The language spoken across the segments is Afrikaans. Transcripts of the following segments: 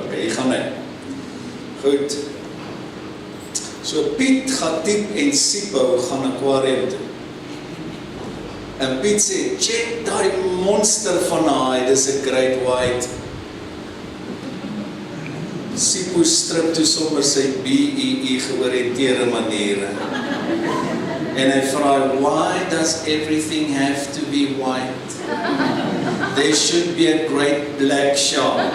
Okay, hier gaan hy. Goed. So Piet gaan diep en Sipho gaan aquarium toe. En Piet sê, check die monster van 'n haai, dis 'n great white. Sipho strip toe sommer sy BEE georiënteerde maniere. En hy vra, why does everything have to be white? There should be a great black shark.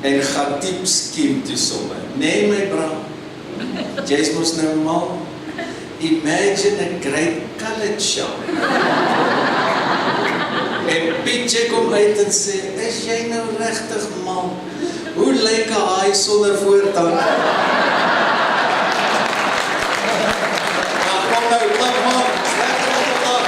En gaan diep skiem toe sommer. Nee my bra, jy's mos nou mal. Imagine a great colored shark. En Piet check hom uit en sê, is jy nou regtig mal? Hoe lyk 'n haai sonder voortand? Kom nou, klap man, lekker op die dag.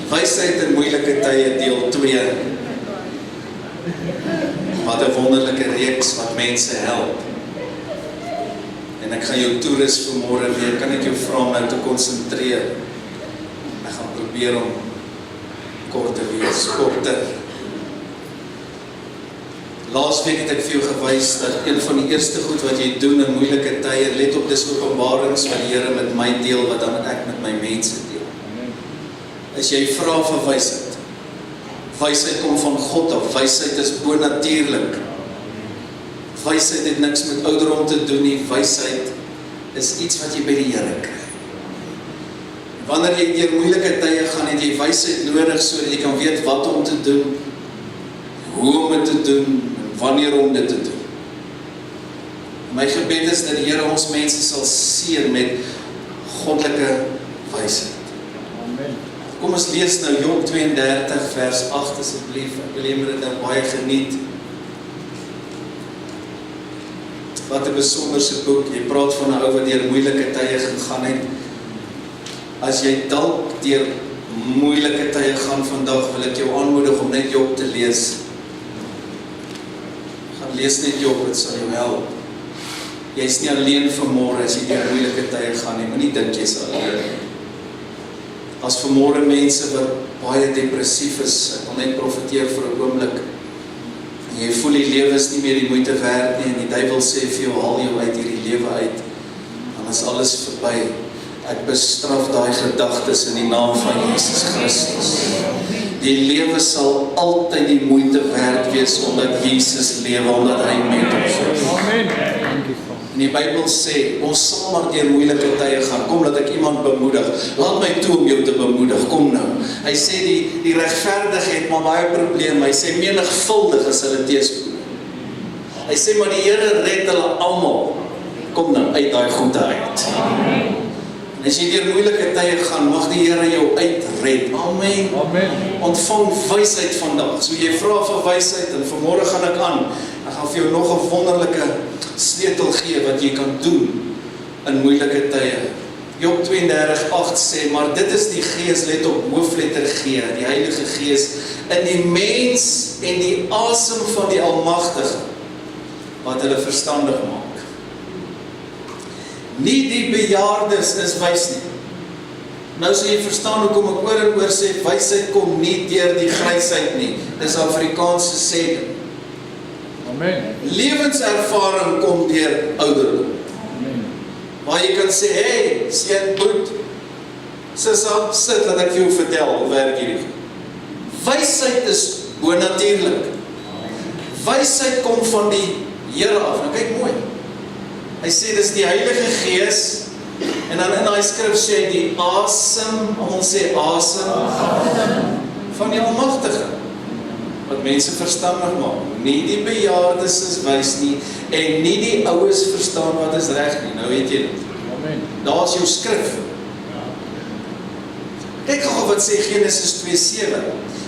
Wysheid in moeilike tye, deel 2. Wat 'n wonderlike reeks wat mense help. En ek gaan jou toerus vanmôre weer, kan ek jou vra om nou te konsentreer. Ek gaan probeer om kort te wees, korter. Laasweek het ek vir jou gewys dat een van die eerste goed wat jy doen in moeilike tye, let op, dis openbarings wat die Here met my deel, wat dan ek met my mense deel. As jy vra vir wysheid, wysheid kom van God af, wysheid is bonatuurlik. Wysheid het niks met ouderdom te doen nie, wysheid is iets wat jy by die Here kry. Wanneer jy deur moeilike tye gaan, het jy wysheid nodig sodat jy kan weet wat om te doen, hoe om dit te doen, en wanneer om dit te doen. My gebed is dat die Here ons mense sal seën met goddelike wysheid. Kom ons lees nou Job 32 vers 8 asseblief. Ek wil hê jy moet dit nou baie geniet. Wat 'n besonderse boek. Jy praat van 'n ou wat deur moeilike tye gegaan het. As jy dalk deur moeilike tye gaan vandag, wil ek jou aanmoedig om net Job te lees. Gaan lees net Job, dit sal jou help. Jy is nie alleen vanmôre as jy deur moeilike tye gaan nie, moenie dink jy's alleen. As vanmôre mense wat baie depressief is, ek wil net profeteer vir 'n oomblik. En jy voel die lewe is nie meer die moeite werd nie, en die duiwel sê vir jou, haal jou uit hierdie lewe uit, dan is alles verby. Ek bestraf daai gedagtes in die naam van Jesus Christus. Die lewe sal altyd die moeite werd wees, omdat Jesus lewe, omdat hy met ons is. Amen. En die Bybel sê, ons sal maar deur moeilike tye gaan. Kom, laat ek iemand bemoedig. Laat my toe om jou te bemoedig. Kom nou. Hy sê die regverdige het maar baie probleme. Hy sê menigvuldig is hulle teëspoed. Hy sê maar die Here red hulle almal. Kom nou uit daai goede uit. En as jy deur moeilike tye gaan, mag die Here jou uitred. Amen. Amen. Ontvang wysheid vandag. So jy vra vir wysheid en vanmôre gaan ek aan. Ek gaan vir jou nog 'n wonderlike sleutel gee wat jy kan doen in moeilike tye. Job 32:8 sê, maar dit is die Gees, let op, hoofletter G, die Heilige Gees, in die mens en die asem van die Almagtige, wat hulle verstandig maak. Nie die bejaardes is wys nie. Nou sê jy verstaan hoekom ek oor en oor sê, wysheid kom nie deur die grysheid nie. Dis Afrikaanse sê. Amen. Lewenservaring kom deur ouderdom. Amen. Waar jy kan sê, hey, seun broed, sissa, sit, laat ek vir jou vertel, hoe werk hierdie. Wysheid is bonatuurlik. Wysheid kom van die Here af. Nou kyk mooi. Hy sê, dis die Heilige Gees, en dan in die skrif sê hy die asem, almal sê asem, van die Almagtige, wat mense verstandig maak. Nie die bejaardes is wys nie, en nie die oues verstaan wat is reg nie. Nou weet jy dit. Daar is jou skrif. Kyk gou wat sê Genesis 2:7,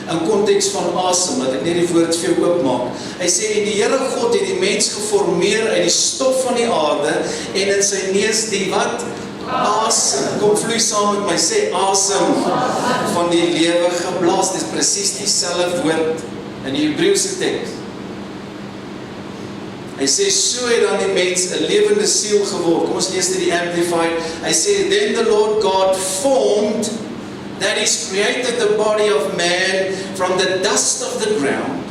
in konteks van asem, wat ek net die woord vir jou oopmaak. Hy sê, en die Here God het die mens geformeer uit die stof van die aarde, en in sy neus die wat? Asem. Kom vloei saam met my, sê asem van die lewe geblaas. Dit is presies dieselfde woord in die Hebreëse teks. Hy sê, so het dan die mens 'n lewende siel geword. Kom ons lees dit die Amplified. Hy sê, then the Lord God formed, that is, created the body of man from the dust of the ground,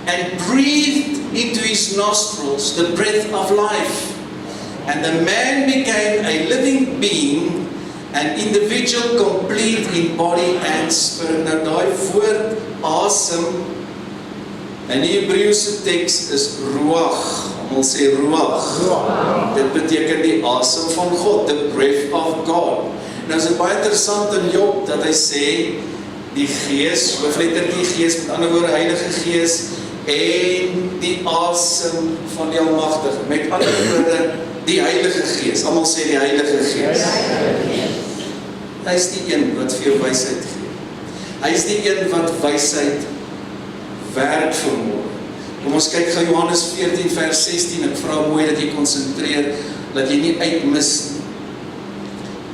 and breathed into his nostrils the breath of life. And the man became a living being, an individual complete in body and spirit. Nou daai woord asem in die Hebreëse teks is Ruach. Ons sê Ruach. Dit beteken die asem van God, the breath of God. Nou is dit baie interessant in Job dat hy sê die Gees, hoofletter die Gees, met ander woorde Heilige Gees en die asem van die Almagtige. Met ander woorde die Heilige Gees. Almal sê die Heilige Gees. Hy is die een wat vir jou wysheid gee. Hy is die een wat wysheid werk vermoë. Kom ons kyk gou Johannes 14 vers 16. Ek vra mooi dat jy konsentreer, dat jy nie uitmis nie.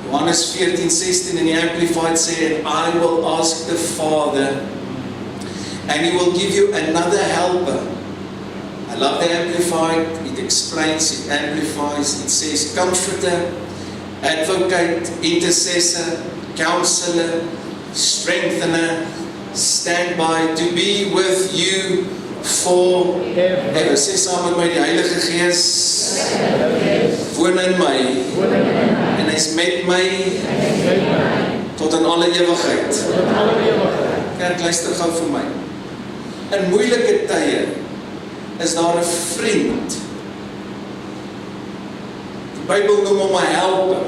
Johannes 14:16 in die Amplified sê, and I will ask the Father, and He will give you another helper. I love the Amplified. It explains, it amplifies, it says comforter, advocate, intercessor, counselor, strengthener, stand by, to be with you forever. Sê saam met my, die Heilige Gees woon in my, en hy is met my tot in alle ewigheid. Kerk, luister gou vir my. In moeilike tye is daar 'n vriend. Die Bybel noem hom 'n helper.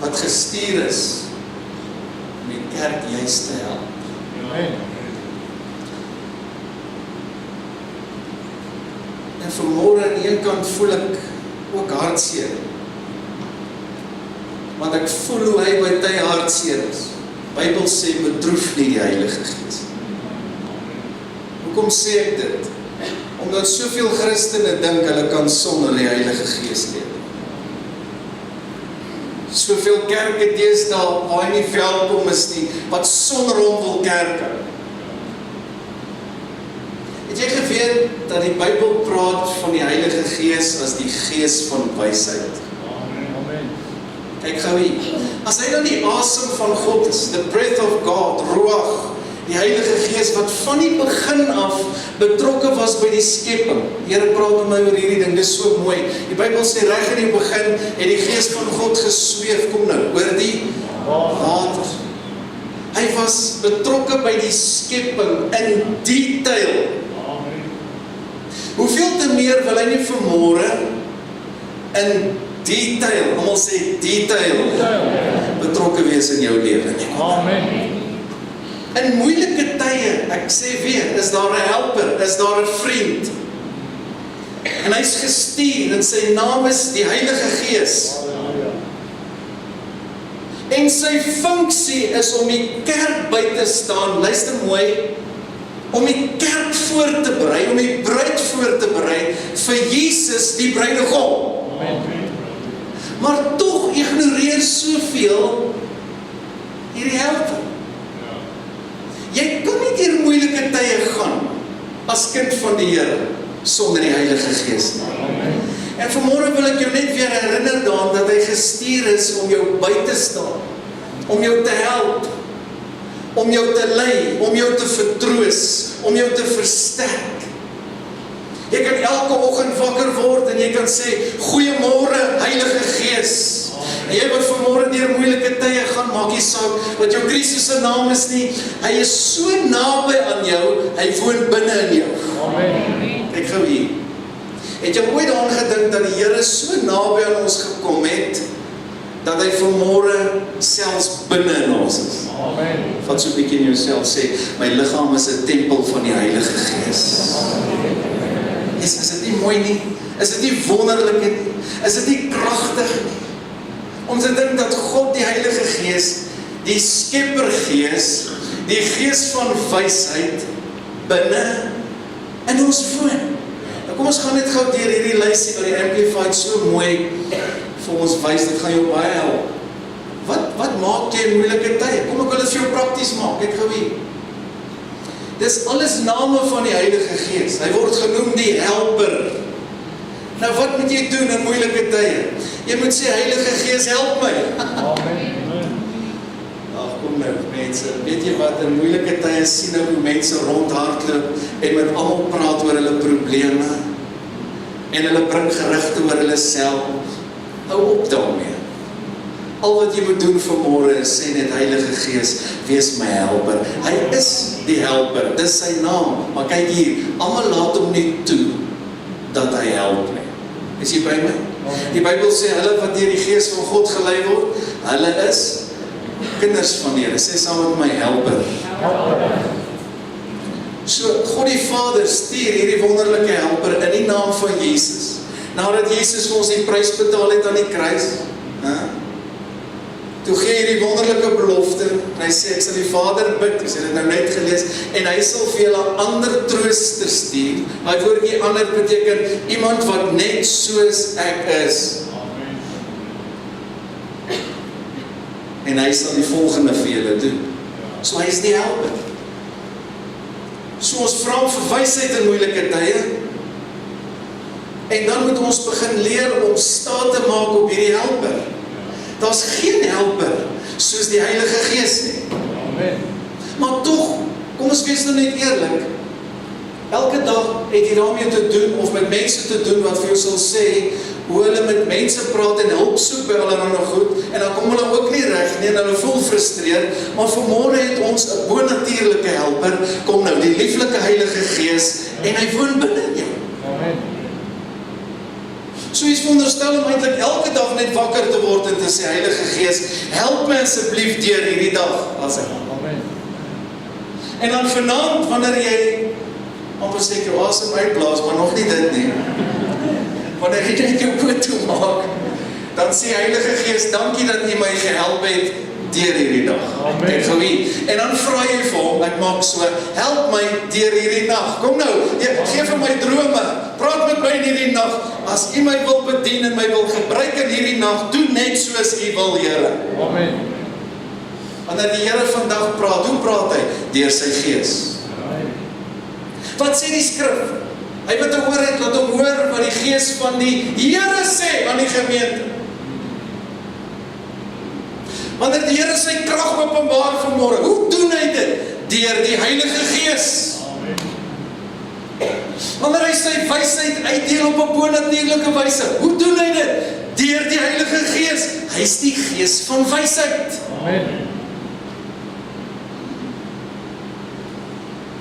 Wat gestuur is om die kerk juist te help. Amen. En vanmôre aan die een kant voel ek ook hartseer. Want ek voel hoe hy by tye hartseer is. Die Bybel sê, bedroef nie die Heilige Gees. Hoekom sê ek dit? Omdat soveel Christene dink hulle kan sonder die Heilige Gees lewe. Soveel kerke deesdae waar hy nie welkom is nie, wat sonder hom wil kerk hou. Het jy geweet dat die Bybel praat van die Heilige Gees as die Gees van wysheid? Amen. Kyk gou hier. As hy dan die asem van God is, the breath of God, Ruach, die Heilige Gees wat van die begin af betrokke was by die skepping. Die Here praat met my oor hierdie ding, dis so mooi. Die Bybel sê reg in die begin het die Gees van God gesweef, kom nou, oor die water. Hy was betrokke by die skepping in detail. Hoeveel te meer wil hy nie vanmôre in detail, almal sê detail, betrokke wees in jou lewe nie. Amen. In moeilike tye, ek sê weer, is daar 'n helper, is daar 'n vriend. En hy's gestuur en sy naam is die Heilige Gees. En sy funksie is om die kerk by te staan, luister mooi, om die kerk voor te berei, om die bruid voor te berei vir Jesus die bruidegom. Maar tog ignoreer soveel hierdie helper. Jy kan nie deur moeilike tye gaan as kind van die Here sonder die Heilige Gees. En vanmôre wil ek jou net weer herinner daaraan dat hy gestuur is om jou by te staan, om jou te help, om jou te lei, om jou te vertroos, om jou te versterk. Jy kan elke oggend wakker word en jy kan sê, goeiemôre Heilige Gees. En jy wat vanmôre deur moeilike tye gaan, maak nie saak wat jou krisis se naam is nie, hy is so naby aan jou, hy woon binne in jou. Amen. Kyk gou hier. Het jy ooit daaraan gedink dat die Here so naby aan ons gekom het, dat hy vanmôre selfs binne in ons is? Amen. Vat so 'n bietjie in jouself sê, my liggaam is 'n tempel van die Heilige Gees. Is dit nie mooi nie? Is dit nie wonderlik nie? Is dit nie kragtig nie? Om te dink dat God die Heilige Gees, die Skeppergees, die Gees van wysheid binne in ons woon. Nou kom ons gaan net gou deur hierdie lysie wat die Amplified so mooi vir ons wys, dit gaan jou baie help. Wat maak jy in moeilike tye? Kom ek wil dit vir jou prakties maak, ek gou hier. Dis alles name van die Heilige Gees. Hy word genoem die helper. Nou wat moet jy doen in moeilike tye? Jy moet sê, Heilige Gees, help my. Amen. Ag, kom nou mense, weet jy wat, in moeilike tye sien ek hoe mense rondhardloop en met almal praat oor hulle probleme en hulle bring gerigte oor hulle self. Hou op daarmee. Al wat jy moet doen vanmôre is sê net, Heilige Gees, wees my helper. Hy is die helper, dis sy naam. Maar kyk hier, almal laat hom nie toe dat hy help nie. Is jy by my? Die Bybel sê, hulle wat deur die Gees van God gelei word, hulle is kinders van die Here. Sê saam met my, helper. So, God die Vader stuur hierdie wonderlike helper in die naam van Jesus. Nadat Jesus vir ons die prys betaal het aan die kruis, toe gee hy die wonderlike belofte, en hy sê, ek sal die Vader bid, ek sê dit nou net gelees, en hy sal vir julle 'n ander trooster stuur. My woordjie ander beteken, iemand wat net soos ek is. Amen. En hy sal die volgende vir julle doen. So hy is die helper. So ons vra vir wysheid in moeilike tye, en dan moet ons begin leer om staat te maak op hierdie helper. Daar's geen helper soos die Heilige Gees nie. Amen. Maar tog, kom ons wees nou net eerlik. Elke dag het jy daarmee te doen, of met mense te doen, wat vir jou sal sê, hoe hulle met mense praat en hulp soek by hulle nou goed, en dan kom hulle ook nie reg nie, en hulle voel frustreerd, maar vanmôre het ons 'n bonatuurlike helper, kom nou, die lieflike Heilige Gees, en hy woon binne jou. Amen. So jy is veronderstel om eintlik elke dag net wakker te word en te sê, Heilige Gees, help my asseblief deur hierdie dag. Amen. En dan vanaand, wanneer jy amper seker asem uitblaas, maar nog nie dit nie. Wanneer jy net jou oë toe maak, dan sê Heilige Gees, dankie dat jy my gehelp het deur hierdie dag. Amen. En dan vra jy vir hom, ek maak so, help my deur hierdie nag. Kom nou, gee vir my drome, praat met my in hierdie nag. As u my wil bedien en my wil gebruik in hierdie nag, doen net soos u wil, Here. Amen. Wanneer die Here vandag praat, hoe praat hy? Deur sy Gees. Wat sê die skrif? Hy wat 'n oor het, laat hom hoor wat die Gees van die Here sê aan die gemeente. Wanneer die Here sy krag openbaar vanmôre, hoe doen hy dit? Deur die Heilige Gees. Wanneer hy sy wysheid uitdeel op 'n bonatuurlike wyse, hoe doen hy dit? Deur die Heilige Gees. Hy is die Gees van wysheid. Amen.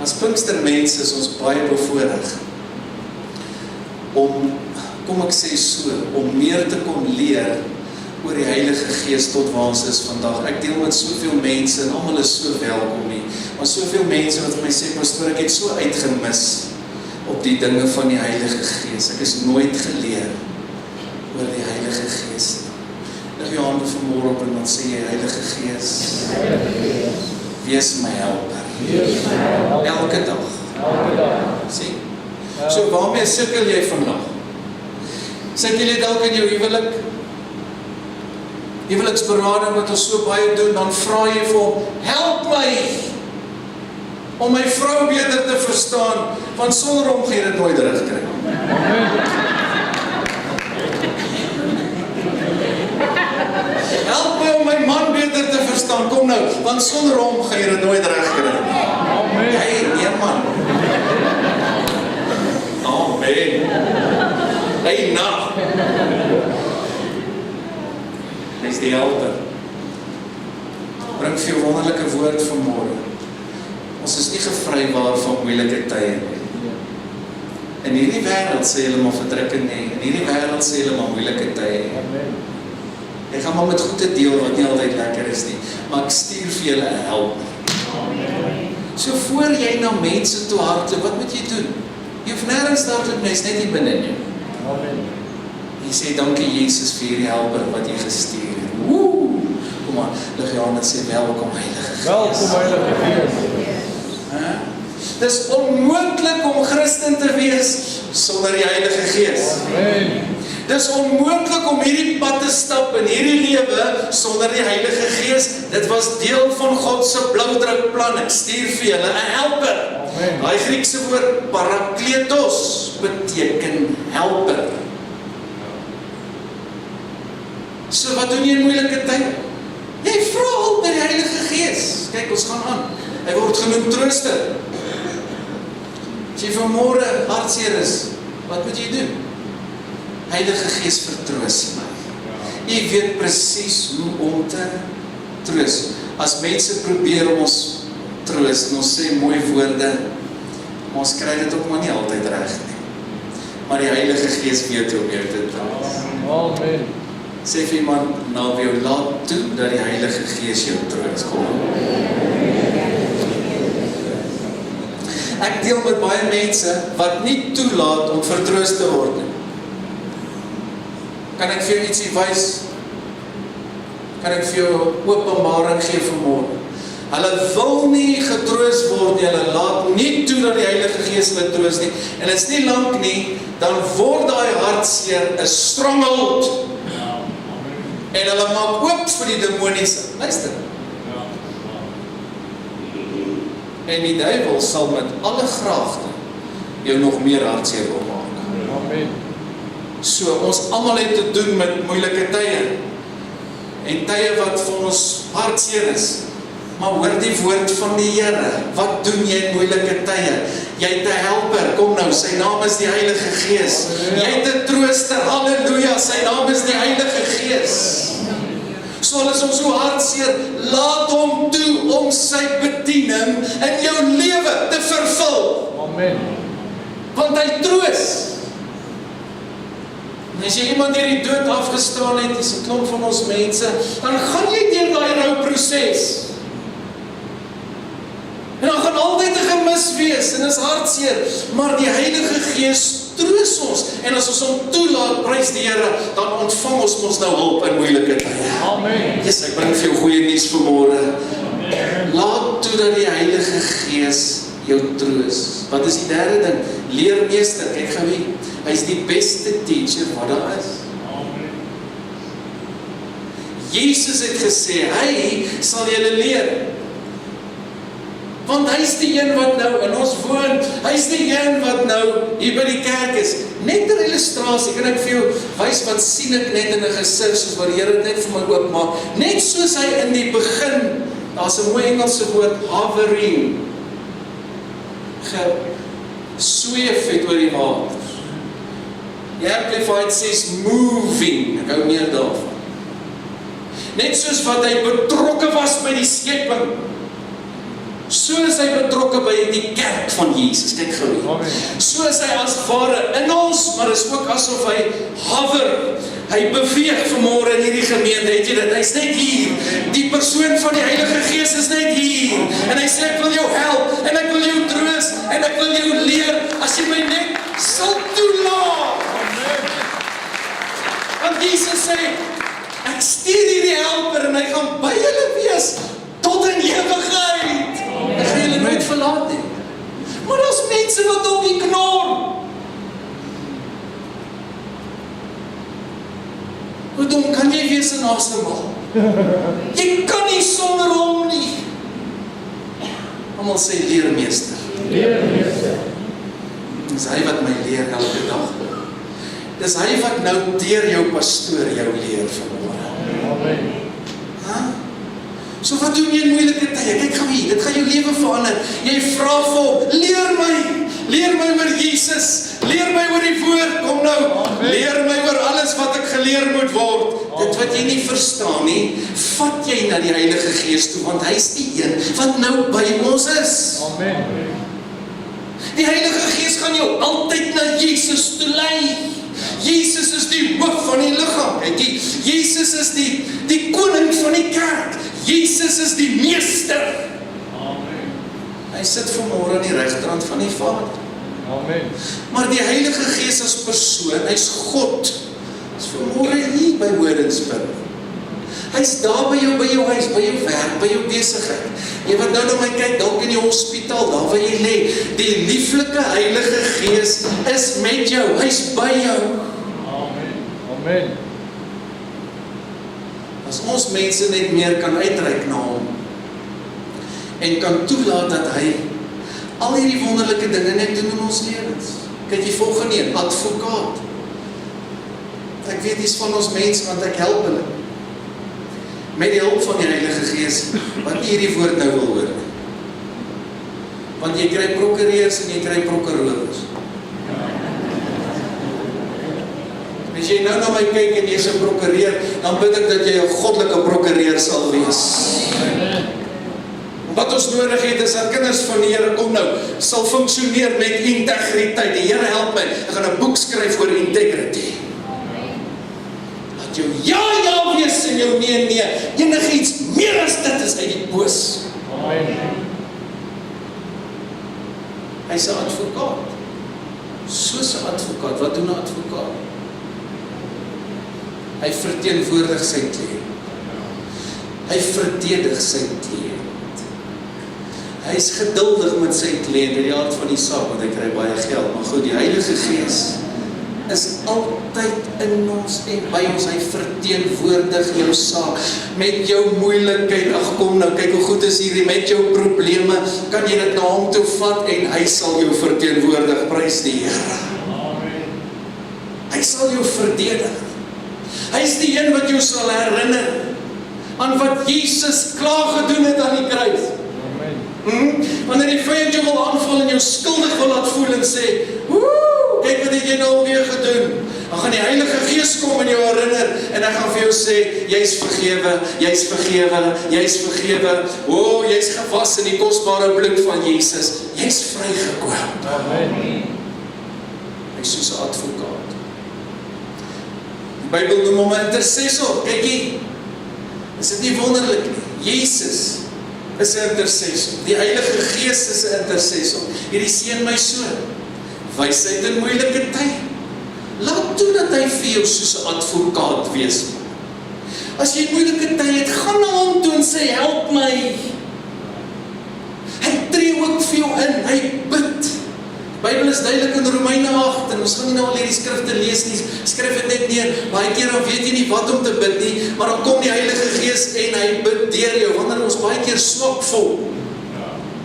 As Pinkstermense is ons baie bevoorreg om, kom ek sê so, om meer te kon leer oor die Heilige Gees tot waar ons is vandag. Ek deel met soveel mense en almal is so welkom nie, maar soveel mense wat vir my sê, pastoor, ek het so uitgemis op die dinge van die Heilige Gees. Ek is nooit geleer oor die Heilige Gees. Lig jou hande vanmôre op en dan sê jy, Heilige Gees, wees my helper. Elke dag. Sien? So waarmee sukkel jy vandag? Sukkel jy dalk in jou huwelik? Huweliksberading wat ons so baie doen, dan vra jy vir hom, help my om my vrou beter te verstaan, want sonder hom gaan jy dit nooit terugkry. Help my om my man beter te verstaan, kom nou, want sonder hom gaan jy dit nooit regkry. Hey, nee man. Amen. Hey, na. Hy is die helper. Bring vir jou wonderlike woord vanmôre. Ons is nie gevrywaar van moeilike tye nie. In hierdie wêreld sê hulle maar verdrukking nie. In hierdie wêreld sê hulle maar moeilike tye. Jy gaan maar met goede deel wat nie altyd lekker is nie. Maar ek stuur vir julle 'n helper. So voor jy na mense toe hardloop, wat moet jy doen? Jy hoef nêrens te hardloop, jy is net hier binne in jou. Jy sê dankie Jesus vir hierdie helper wat jy gestuur het. Woe! Kom maar, lig jou aan en sê welkom Heilige Gees. Welkom Heilige Gees. Dis onmoontlik om Christen te wees sonder die Heilige Gees. Amen. Dis onmoontlik om hierdie pad te stap in hierdie lewe sonder die Heilige Gees. Dit was deel van God se blauwdrukplan. Ek stuur vir julle 'n helper. Amen. Daai Griekse woord parakletos beteken helper. So wat doen jy in moeilike tye? Jy vra hulp by die Heilige Gees. Kyk, ons gaan aan. Hy word genoem trooster. As jy vanmôre hartseer is, wat moet jy doen? Heilige Gees vertroos my. Jy weet presies hoe om te troos. As mense probeer om ons troos, en ons sê mooi woorde, maar ons kry dit ook maar nie altyd reg nie. Maar die Heilige Gees weet hoe om jou te troos. Amen. Sê vir iemand nou vir jou, laat toe dat die Heilige Gees jou troos. Kom. Ek deel met baie mense wat nie toelaat om vertroos te word nie. Kan ek vir jou ietsie wys? Kan ek vir jou openbaring gee vanmôre? Hulle wil nie getroos word nie, hulle laat nie toe dat die Heilige Gees hulle troos nie. En is nie lank nie, dan word daai hartseer 'n stronghold. En hulle maak oop vir die demoniese. Luister. En die duiwel sal met alle graagte jou nog meer hartseer wil maak. Amen. So, ons almal het te doen met moeilike tye. En tye wat vir ons hartseer is. Maar hoor die woord van die Here. Wat doen jy in moeilike tye? Jy het 'n helper, kom nou, sy naam is die Heilige Gees. Jy het 'n trooster, halleluja, sy naam is die Heilige Gees. So al is ons so hartseer, laat hom toe om sy bediening in jou lewe te vervul. Amen. Want hy troos. En as jy iemand deur die dood afgestaan het, is 'n klomp van ons mense, dan gaan jy deur daai rouproses. En dan gaan altyd 'n gemis wees, en is hartseer, maar die Heilige Gees troos ons, en as ons hom toelaat, prys die Here, dan ontvang ons mos nou hulp in moeilike tye. Amen. Yes, ek bring vir jou goeie nuus vanmôre. Laat toe dat die Heilige Gees jou troos. Wat is die derde ding? Leermeester, kyk gou hier. Hy is die beste teacher wat daar is. Jesus het gesê, hy sal julle leer. Want hy is die een wat nou in ons woon, hy is die een wat nou hier by die kerk is. Net 'n illustrasie, kan ek vir jou wys wat sien ek net in 'n gesig, soos wat die Here dit net vir my oopmaak. Net soos hy in die begin, daar's 'n mooi Engelse woord, hovering, gesweef het oor die water. Die Amplified says moving, ek hou meer daarvan. Net soos wat hy betrokke was by die skepping, so is hy betrokke by die kerk van Jesus. Kyk gou. So is hy as ware in ons, maar is ook asof hy hover. Hy beweeg vanmôre in hierdie gemeente, het jy dit? Hy's net hier. Die persoon van die Heilige Gees is net hier. En hy sê, ek wil jou help, en ek wil jou troos, en ek wil jou leer, as jy my net sal toelaat. Want Jesus sê, ek stuur hierdie helper, en hy gaan by julle wees, tot in ewigheid. Ek gaan julle nooit verlaat nie. Maar daar's mense wat hom ignore. Hoe dom kan jy wees in Asem? Jy kan nie sonder hom nie. Almal sê leermeester. Leermeester. Dis hy wat my leer elke dag. Dis hy wat nou deur jou pastoor jou leer vanmôre. Amen. So wat doen jy in moeilike tye? Kyk gou hier, dit gaan jou lewe verander. Jy vra vir hom, leer my oor Jesus, leer my oor die woord, kom nou, leer my oor alles wat ek geleer moet word. Dit wat jy nie verstaan nie, vat jy na die Heilige Gees toe, want hy is die een wat nou by ons is. Amen. Die Heilige Gees gaan jou altyd na Jesus toe lei. Jesus is die hoof van die liggaam. Jesus is die koning van die kerk. Jesus is die meester. Amen. Hy sit vanmôre aan die regterkant van die Vader. Amen. Maar die Heilige Gees as persoon, hy's God. Is vanmôre hier by Hoornsburg. Hy's daar by jou huis, by jou werk, by jou besigheid. Jy wat nou na my kyk, dalk in die hospitaal, daar waar jy lê, die lieflike Heilige Gees is met jou, hy's by jou. Amen. Amen. As ons mense net meer kan uitreik na hom, en kan toelaat dat hy al hierdie wonderlike dinge net doen in ons lewens. Kyk die volgende een, advokaat. Ek weet dis van ons mense, want ek help hulle. Met die hulp van die Heilige Gees, wat nie hierdie woord nou wil hoor. Want jy kry prokureurs en jy kry prokureurs. As jy nou na my kyk en jy is 'n prokureur, dan bid ek dat jy 'n goddelike prokureur sal wees. Wat ons nodig het is dat kinders van die Here kom nou, sal funksioneer met integriteit. Die Here help my, ek gaan 'n boek skryf oor integrity. Dat jou ja wees en jou nee. Enigiets meer as dit is uit die boos. Amen. Hy's 'n advokaat. Soos 'n advokaat. Wat doen 'n advokaat? Hy verteenwoordig sy kliënt. Hy verdedig sy kliënt. Hy is geduldig met sy kliënt in die aard van die saak, want hy kry baie geld. Maar goed, die Heilige Gees is altyd in ons en by ons. Hy verteenwoordig jou saak met jou moeilikheid. Ag kom nou, kyk hoe goed is hierdie met jou probleme. Kan jy dit na hom toe vat en hy sal jou verteenwoordig. Prys die Here. Amen. Hy sal jou verdedig. Hy is die een wat jou sal herinner aan wat Jesus klaar gedoen het aan die kruis. Wanneer die vyand jou wil aanval en jou skuldig wil laat voel en sê, woe, kyk wat het jy nou alweer gedoen. Dan gaan die Heilige Gees kom en jou herinner en hy gaan vir jou sê, jy's vergewe, jy's vergewe, jy's vergewe. O, jy's gewas in die kosbare bloed van Jesus. Jy's vrygekoop. Amen. Hy's soos 'n advokaat. Die Bybel noem hom 'n intercessor. Kykie, is dit nie wonderlik nie? Jesus is 'n intercessor. Die Heilige Gees is 'n intercessor. Hierdie seën my so. Wysheid in moeilike tye. Laat toe dat hy vir jou soos 'n advokaat wees. As jy moeilike tye het, gaan na hom toe en sê, help my. Hy tree ook vir jou in, hy bid. Die Bybel is duidelik in Romeine 8, en ons gaan nie nou al hierdie skrifte lees nie, skryf dit net neer, baie keer dan weet jy nie wat om te bid nie, maar dan kom die Heilige Gees en hy bid deur jou, wanneer ons baie keer swak voel,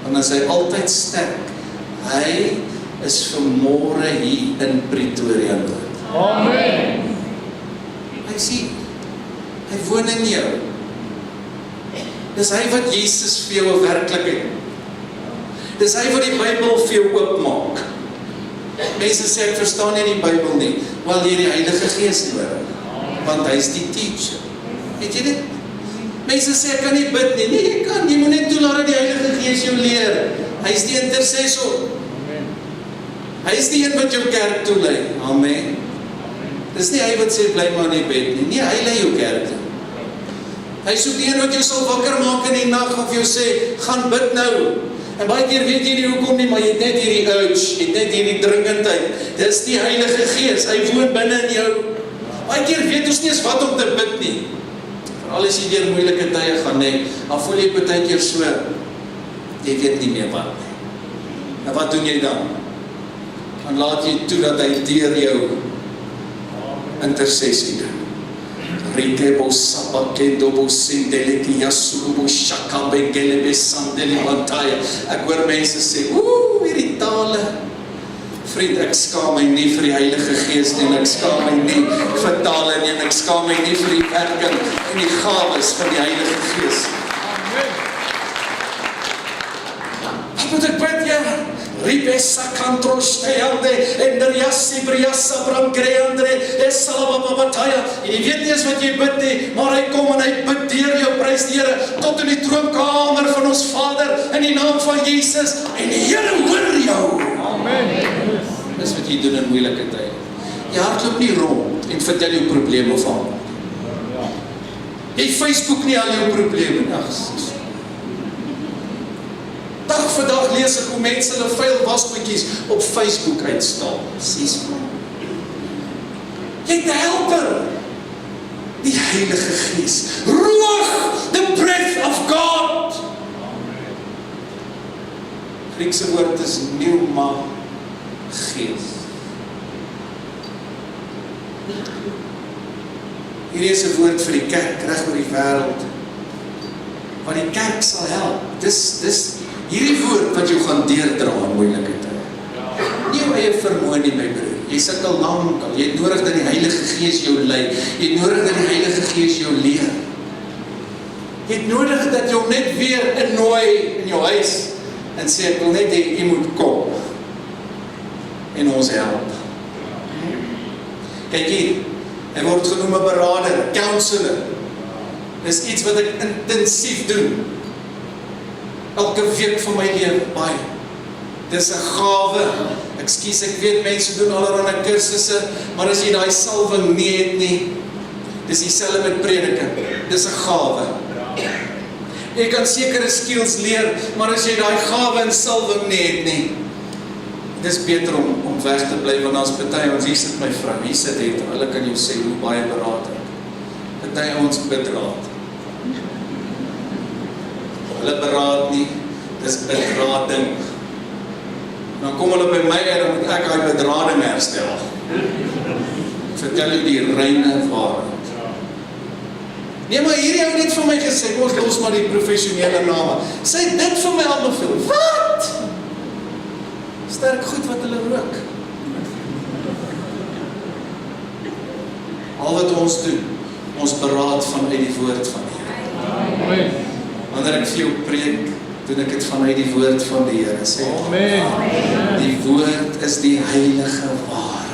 dan is hy altyd sterk. Hy is vanmôre hier in Pretoria. Amen. Hy sien, hy woon in jou. Dis hy wat Jesus vir jou 'n werklikheid. Dis hy wat die Bybel vir jou oopmaak. Mense sê ek verstaan nie die Bybel nie. Wel, jy het die Heilige Gees nodig, want hy is die teacher. Weet jy dit? Mense sê ek kan nie bid nie. Nee, jy kan. Jy moet net toelaat dat die Heilige Gees jou leer. Hy is die intercessor. Hy is die een wat jou kerk toelei. Amen. Dis nie hy wat sê bly maar in die bed nie. Nee, hy lei jou kerk toe. Hy is ook die een wat jou sal wakker maak in die nag of jou sê, gaan bid nou. En baie keer weet jy nie hoekom nie, maar jy het net hierdie urge, jy het net hierdie dringendheid. Dis die Heilige Gees, hy woon binne in jou. Baie keer weet ons nie eens wat om te bid nie. Veral as jy deur moeilike tye gaan, nee, dan voel jy baie keer so, jy weet nie meer wat nie. En wat doen jy dan? Dan laat jy toe dat hy deur jou intersessie doen. Rikebo sapakendo bo sindeleki yasubo shaka bengelebe sandeli bantaya. Ek hoor mense sê, hierdie tale. Vriend, ek skaam my nie vir die Heilige Gees nie, en ek skaam my nie vir tale nie, en ek skaam my nie vir die werking en die gawes van die Heilige Gees. Wat moet ek bid, ja? Ribesa kantrosteande endriasi briasa brankreandre esalababataya. En jy weet nie eens wat jy bid nie, maar hy kom en hy bid deur jou, prys die Here, tot in die troonkamer van ons Vader in die naam van Jesus, en die Here hoor jou. Amen. Dis wat jy doen in moeilike tye. Jy hardloop nie rond en vertel jou probleme van. Jy Facebook nie al jou probleme. Dag vir dag lees ek hoe mense hulle vuil wasgoedjies op Facebook uitstal. Sies maar. Jy het 'n helper. Die Heilige Gees. Ruach, the breath of God. Griekse woord is pneuma. Gees. Hierdie is 'n woord vir die kerk reg oor die wêreld. Wat die kerk sal help. Dis hierdie woord wat jou gaan deurdra in moeilike tye. Nie jou eie vermoë nie, my broer. Jy sukkel lankal. Jy het nodig dat die Heilige Gees jou lei. Jy het nodig dat die Heilige Gees jou leer. Jy het nodig dat jy hom net weer innooi in jou huis en sê, ek wil net hê, jy moet kom en ons help. Kyk hier, hy word genoem 'n beraader, counselor. Dis iets wat ek intensief doen. Elke week van my lewe, baie. Dis 'n gawe. Ekskuus, ek weet mense doen allerlei kursusse, maar as jy daai salwing nie het nie, dis dieselfde met prediking. Dis 'n gawe. Jy kan sekere skills leer, maar as jy daai gawe en salwing nie het nie, dis beter om weg te bly, want as party ons, hier sit my vrou, hier sit het, hulle kan jou sê hoe baie beraad het. Party ons bedraad. Hulle beraad nie, dis bedrading. Dan kom hulle by my en dan moet ek daai bedrading herstel. Vertel jou die reine waarheid. Nee, maar hierdie ou net vir my gesê, ons los maar die professionele name. Sy het dit vir my al beveel. Wat? Sterk goed wat hulle rook. Al wat ons doen, ons beraad vanuit die woord van die Here. Wanneer ek vir jou preek, doen ek dit vanuit die woord van die Here. Sê, die woord is die heilige waarheid.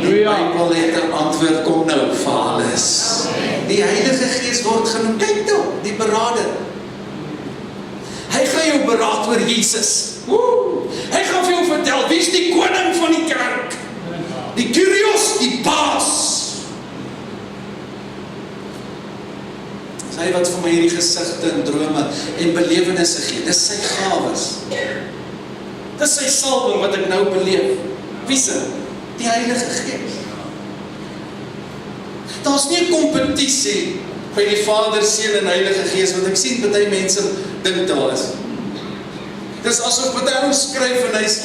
Die Bybel het 'n antwoord, kom nou vir alles. Die Heilige Gees word genoem, kyk nou, die beraader. Hy gaan jou beraad oor Jesus. Hy gaan vir jou vertel, wie is die koning van die kerk? Die Kyrios, die baas. Dis hy wat vir my hierdie gesigte en drome en belewennisse gee. Dis sy gawes. Dis sy salwing wat ek nou beleef. Wie se? Die Heilige Gees. Daar's nie 'n kompetisie by die Vader, Seun en Heilige Gees, want ek sien baie mense dink daar is. Dis asof baie ons skryf en hy's,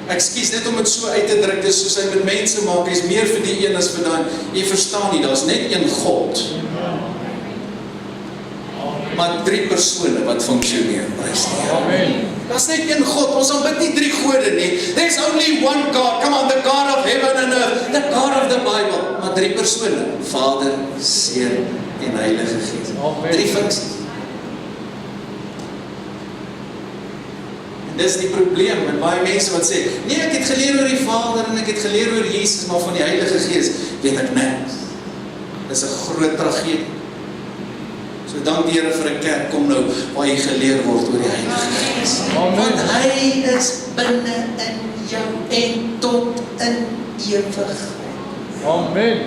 ekskuus net om dit so uit te druk, dis soos hy met mense maak, hy's meer vir die een as vir daai. Jy verstaan nie, daar's net een God. Maar 3 persone wat funksioneer, prys die Here. Amen. Daar's net een God, ons aanbid nie 3 gode nie. There's only one God, come on, the God of heaven and earth, the God of the Bible. Maar 3 persone, Vader, Seun en Heilige Gees. 3 funksies. En dis die probleem met baie mense wat sê, nee, ek het geleer oor die Vader en ek het geleer oor Jesus, maar van die Heilige Gees weet ek niks. Dis 'n groot tragedie. So dank die Here vir 'n kerk, kom nou, waar jy geleer word oor die Heilige Gees. Want hy is binne in jou en tot in ewigheid. Amen.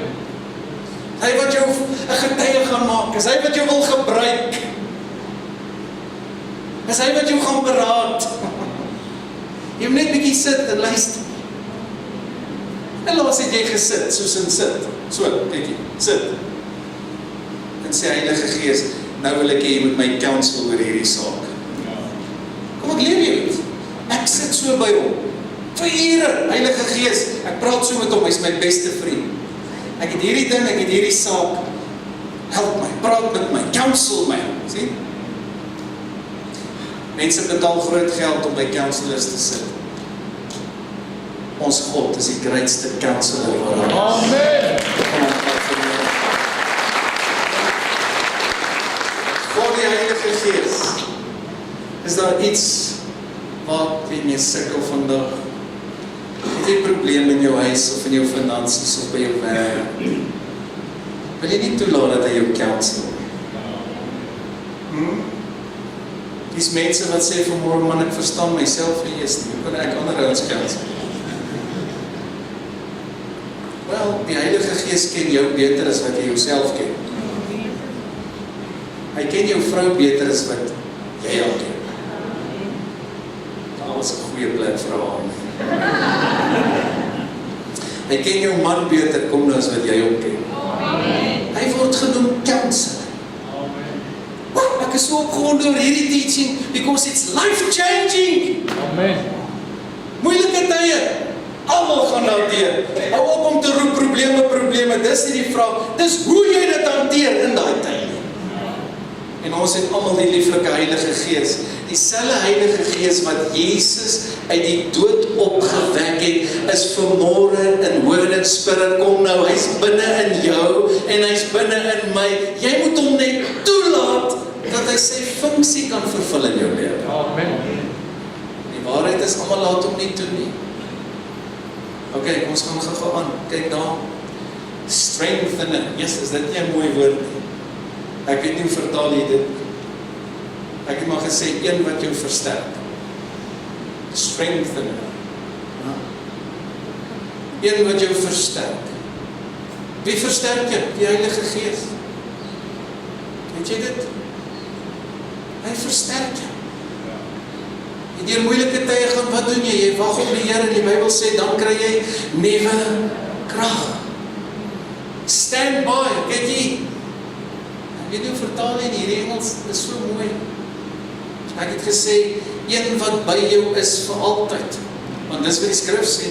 Hy wat jou 'n getuie gaan maak, is hy wat jou wil gebruik. Is hy wat jou gaan beraad. Jy moet net bietjie sit en luister. En laas het jy gesit, soos in sit. So, bietjie, sit. En sê Heilige Gees, nou wil ek hê jy moet my counsel oor hierdie saak. Kom ek leer jou dit. Ek sit so by hom. Vir ure, Heilige Gees, ek praat so met hom, hy's my beste vriend. Ek het hierdie ding, ek het hierdie saak. Help my, praat met my, counsel my. Sien? Mense betaal groot geld om by counselors te sit. Ons God is die grootste counselor wat daar is. Amen. God die Heilige Gees. Is daar iets wat jy mee sukkel vandag? Het jy probleme in jou huis of in jou finansies of by jou werk? Wil jy nie toelaat dat hy jou counsel? Dis mense wat sê vanmôre, man, ek verstaan myself nie eens nie. Hoe kan ek ander ouens counsel? Wel, die Heilige Gees ken jou beter as wat jy jouself ken. Hy ken jou vrou beter as wat jy al ken. Daar was 'n goeie plek vir haar. Hy ken jou man beter, kom nou as wat jy hom ken. Hy word genoem counselor. Ek is so opgewonde oor hierdie teaching, because it's life-changing. Amen. Moeilike tye, daardeur. Hou op om te roep probleme, dis nie die vraag, dis hoe jy dit hanteer in daai tyd. En ons het almal die lieflike Heilige Gees, dieselfde Heilige Gees wat Jesus uit die dood opgewek het, is vanmôre in Holy Spirit, kom nou, hy's binne in jou, en hy's binne in my, jy moet hom net toelaat, dat hy sy funksie kan vervul in jou lewe. Amen. Die waarheid is, almal laat hom nie toe nie. Ok, ons gaan gou aan, kyk daar, strengthener, yes, is dit nie 'n mooi woord nie? Ek weet nie hoe vertaal jy dit. Ek het maar gesê, een wat jou versterk. Strengthener. Een wat jou versterk. Wie versterk jy? Die Heilige Gees. Weet jy dit? Hy versterk jy. En deur moeilike tye gaan, wat doen jy? Jy wag op die Here, die Bybel sê, dan kry jy nuwe krag. Stand by, kyk jy. Ek weet nie hoe vertaal jy die Engels, is so mooi. Ek het gesê, een wat by jou is vir altyd. Want dis wat die skrif sê.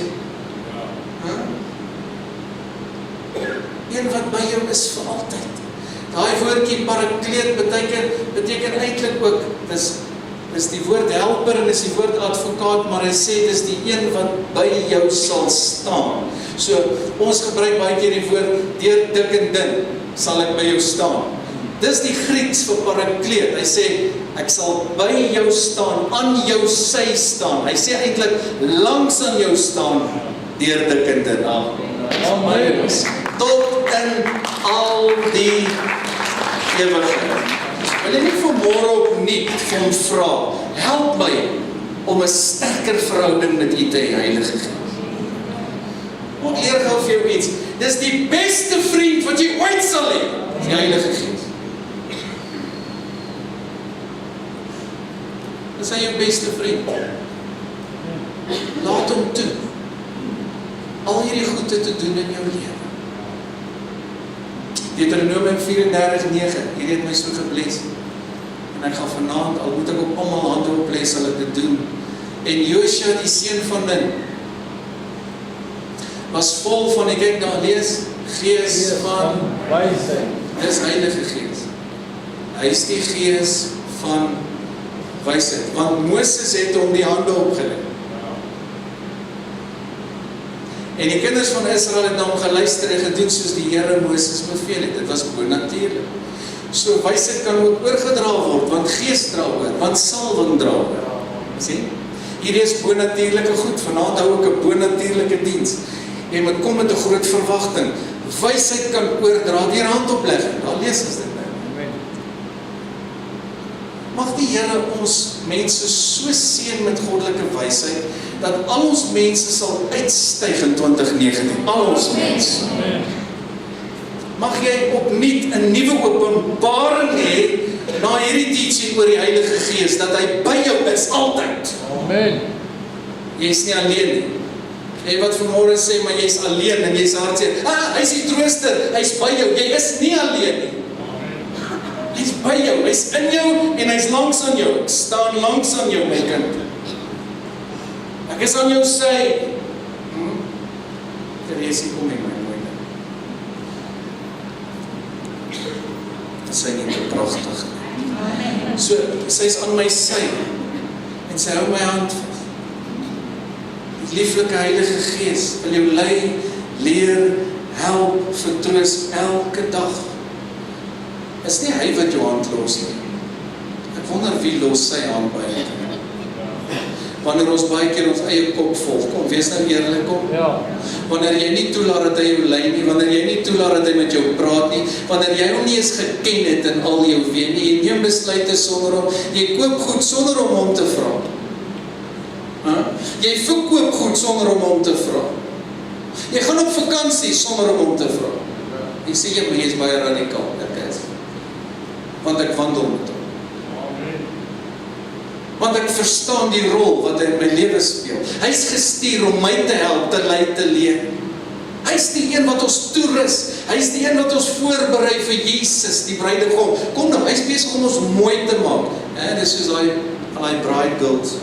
Een wat by jou is vir altyd. Daai woordjie parakleet beteken eintlik ook, dis die woord helper en dis die woord advokaat, maar hy sê dis die een wat by jou sal staan. So, ons gebruik baie keer die woord, deur dik en dun, sal ek by jou staan. Dis die Grieks vir parakleet. Hy sê, ek sal by jou staan, aan jou sy staan. Hy sê eintlik, langs aan jou staan, deur dik en dun. Amen. Tot in al die ewigheid. Wil jy nie vanmôre opnuut vir hom vra, help my om 'n sterker verhouding met U te hê, Heilige Gees. Ek leer gou vir jou iets. Dis die beste vriend wat jy ooit sal hê, die Heilige Gees. Dis hy jou beste vriend. Laat hom toe. Al hierdie goede te doen in jou lewe. Deuteronomium 34:9, hierdie het my so gebless. En ek gaan vanaand, al moet ek op almal hande oplê, sal ek dit doen. En Josua, die seun van Nun, was vol van, ek kyk daar lees, Gees van Wysheid. Dis Heilige Gees. Hy is die Gees van Wysheid. Want Moses het hom die hande opgelê. En die kinders van Israel het na hom geluister en gedoen soos die Here Moses beveel het. Dit was bonatuurlik. So wysheid kan ook oorgedra word, want Gees dra oor, want salwing dra oor. Sien? Hierdie is bonatuurlike goed. Vanaand hou ek 'n bonatuurlike diens. Jy moet kom met 'n groot verwagting. Wysheid kan oordra deur handoplegging. Daar lees ons dit nou. Mag die Here ons mense so seën met goddelike wysheid, dat al ons mense sal uitstyg in 2019. Al ons mense. Mag jy opnuut 'n nuwe openbaring hê na hierdie teaching oor die Heilige Gees, dat hy by jou is altyd. Amen. Jy is nie alleen nie. Jy wat vanmôre sê, maar jy is alleen en jy is hartseer. Hy is die trooster, hy is by jou. Jy is nie alleen nie. Hy is by jou, hy is in jou en hy is langs aan jou. Ek staan langs aan jou, my kind. Ek is aan jou sy. Teresie, kom nie, my mooi. Sy nie te pragtig. So, sy is aan my sy. En sy hou my hand vas. Die lieflike Heilige Gees wil jou lei, leer, help, vertroos elke dag. Is nie hy wat jou hand los nie. Ek wonder wie los sy hand by het. Wanneer ons baie keer ons eie kop volg, kom, wees nou eerlik, kom. Ja. Wanneer jy nie toelaat dat hy jou lei nie, wanneer jy nie toelaat dat hy met jou praat nie, wanneer jy hom nie eens geken het in al jou wee nie, en neem besluite sonder hom, jy koop goed sonder om hom te vra. Jy verkoop goed sonder om hom te vra. Jy gaan op vakansie sonder om hom te vra. Ek sê jy, maar jy is baie radikaal, ek is. Want ek wandel met hom. Want ek verstaan die rol wat hy in my lewe speel. Hy is gestuur om my te help, te lei, te leer. Hy is die een wat ons toerus. Hy is die een wat ons voorberei vir Jesus, die bruidegom. Kom nou, hy is besig om ons mooi te maak. Dit is soos al die bride girls,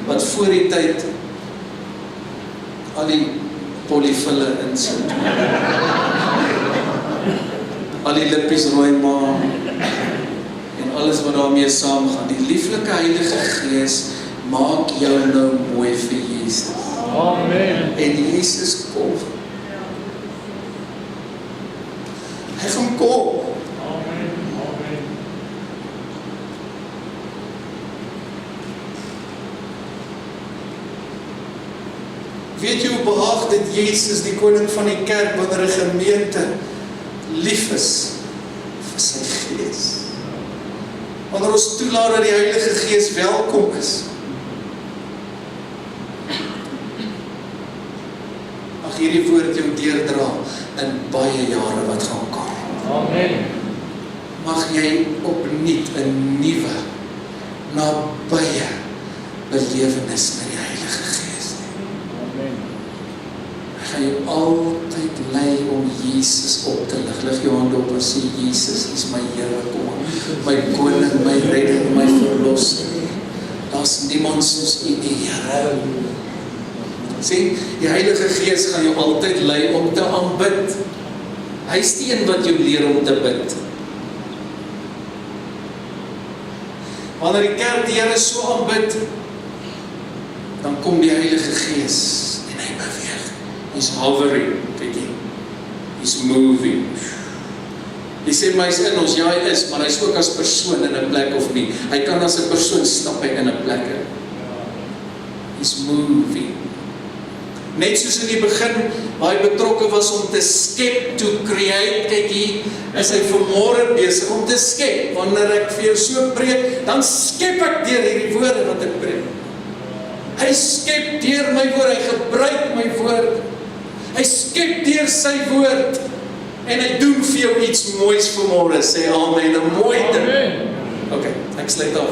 wat voor die tyd al die polyfille insit. Al die lippies rooi maak, en alles wat daarmee saamgaan. Die lieflike Heilige Gees maak jou nou mooi vir Jesus. Amen. En Jesus kom. Hy gaan kom. Amen. Amen. Weet jy hoe behaag dit Jesus, die koning van die kerk, wanneer 'n gemeente lief is vir sy Gees? Wanneer ons toelaat dat die Heilige Gees welkom is. Mag hierdie woord jou deurdra in baie jare wat gaan kom. Amen. Mag jy opnuut 'n nuwe, nabye belewenis met die Heilige Gees hê. Amen. Hy gaan jou altyd lei om Jesus op te lig. Lig jou hande op en sê, Jesus is my Here, kom, my koning, my redder, my verlosser. Daar's niemand soos U nie, Here. Sien, die Heilige Gees gaan jou altyd lei om te aanbid. Hy is die een wat jou leer om te bid. Wanneer die kerk die Here so aanbid, dan kom die Heilige Gees en hy beweeg. He's hovering, kyk jy. He's moving. Hy sê my is in ons, ja hy is, maar hy is ook as persoon in 'n plek of nie. Hy kan as 'n persoon stap hy in 'n plek in. He's moving. Net soos in die begin, waar hy betrokke was om te skep, to create, kyk hier, is hy vanmôre besig om te skep. Wanneer ek vir jou so preek, dan skep ek deur hierdie woorde wat ek preek. Hy skep deur my woord, hy gebruik my woord. Hy skep deur sy woord, en hy doen vir jou iets moois vanmôre, sê amen, 'n mooi ding. Amen. Ok, ek sluit af.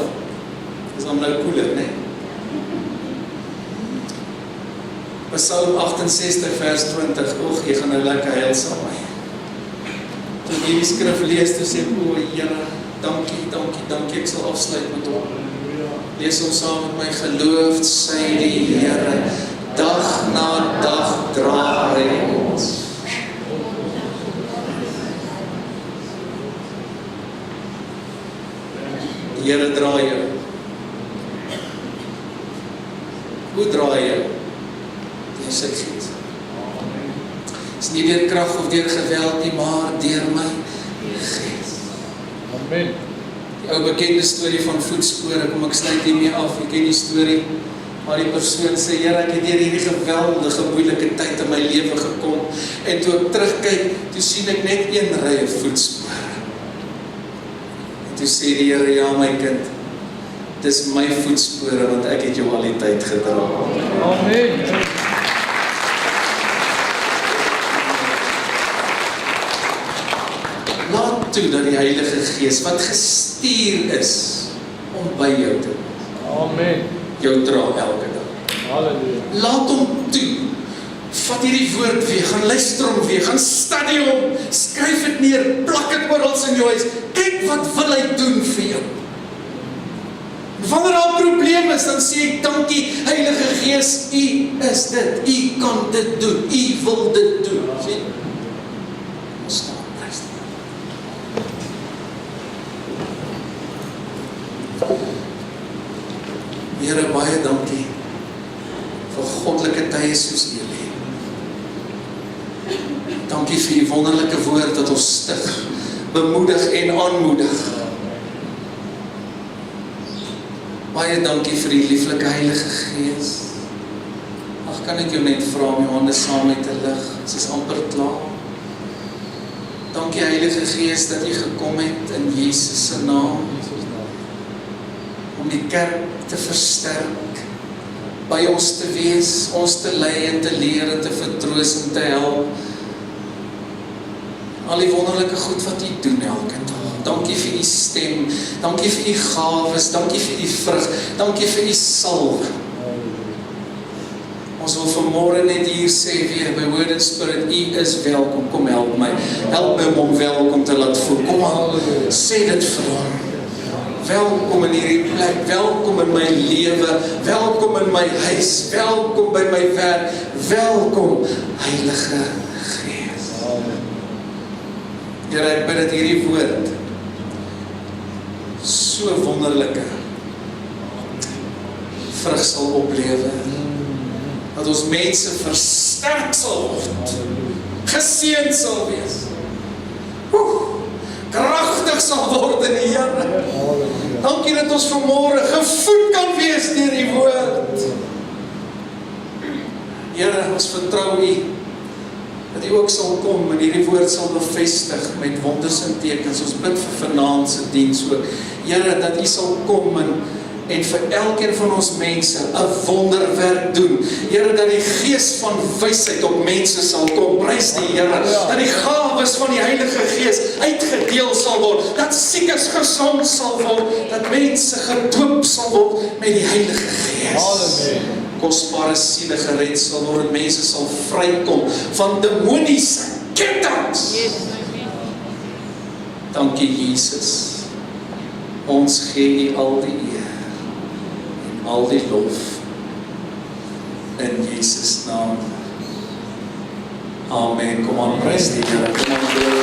Dis dan nou cooler, né? Psalm 68 vers 20, jy gaan nou lekker huil saam my. Toe hierdie skrif lees, toe sê, o Here, dankie, ek sal afsluit met hom. Lees hom saam met my, geloof sy die Here, dag na dag dra hy ons. Die Here dra jou. Hoe dra hy jou? Deur sy Gees. Is nie deur krag of deur geweld nie, maar deur my Gees. Amen. Die ou bekende storie van voetspore, kom ek sluit hiermee af, jy ken die storie, maar die persoon sê, Here, ek het deur hierdie geweldige moeilike tyd in my lewe gekom, en toe ek terugkyk, toe sien ek net een ry voetspore. En toe sê die Here, ja my kind, dis my voetspore, want ek het jou al die tyd gedra. Amen. Laat toe dat die Heilige Gees, wat gestuur is, om by jou te Amen. jou dra elke dag. Halleluja. Laat hom toe. Vat hierdie woord weer, gaan luister hom weer, gaan studie hom, skryf dit neer, plak dit oral in jou huis. Kyk wat wil hy doen vir jou. Wanneer daar 'n probleem is, dan sê ek, dankie Heilige Gees, U is dit, U kan dit doen, U wil dit doen. Sien? Staan, prys die Here. Here, baie dankie vir goddelike tye soos U lê. Dankie vir U wonderlike woord dat ons stig, bemoedig en aanmoedig. Baie dankie vir die lieflike Heilige Gees. Ag, kan ek jou net vra om jou hande saam met te lig? Dit is amper klaar. Dankie Heilige Gees dat U gekom het in Jesus se naam, om die kerk te versterk, by ons te wees, ons te lei en te leer en te vertroos en te help. Al die wonderlike goed wat U doen elke dag. Dankie vir U stem, dankie vir U gawes, dankie vir U vrug, dankie vir U salwe. Ons wil vanmôre net hier sê weer, by Word and Spirit, U is welkom, kom help my. Help my om welkom te laat voel. Kom aan, sê dit vir hom. welkom in hierdie plek, welkom in my lewe, welkom in my huis, welkom by my werk, welkom Heilige Gees. Here, ek bid dat hierdie woord so wonderlike vrug sal oplewe, dat ons mense versterk sal word, geseën sal wees, kragtig sal word in die Here. Dankie dat ons vanmôre gevoed kan wees deur die woord. Here, ons vertrou U, dat U ook sal kom en hierdie woord sal bevestig met wonders en tekens. Ons bid vir vanaand se diens ook. Here, dat U sal kom en vir elkeen van ons mense 'n wonderwerk doen. Here, dat die gees van wysheid op mense sal kom. Prys die Here, dat die gawes van die Heilige Gees uitgedeel sal word, dat siekes gesond sal word, dat mense gedoop sal word met die Heilige Gees. Kosbare siele gered sal word, mense sal vrykom van demoniese kettinge. Dankie Jesus. Ons gee U al die eer. Al die lof in Jesus naam. Amen. Kom aan, prys die Here. Kom aan,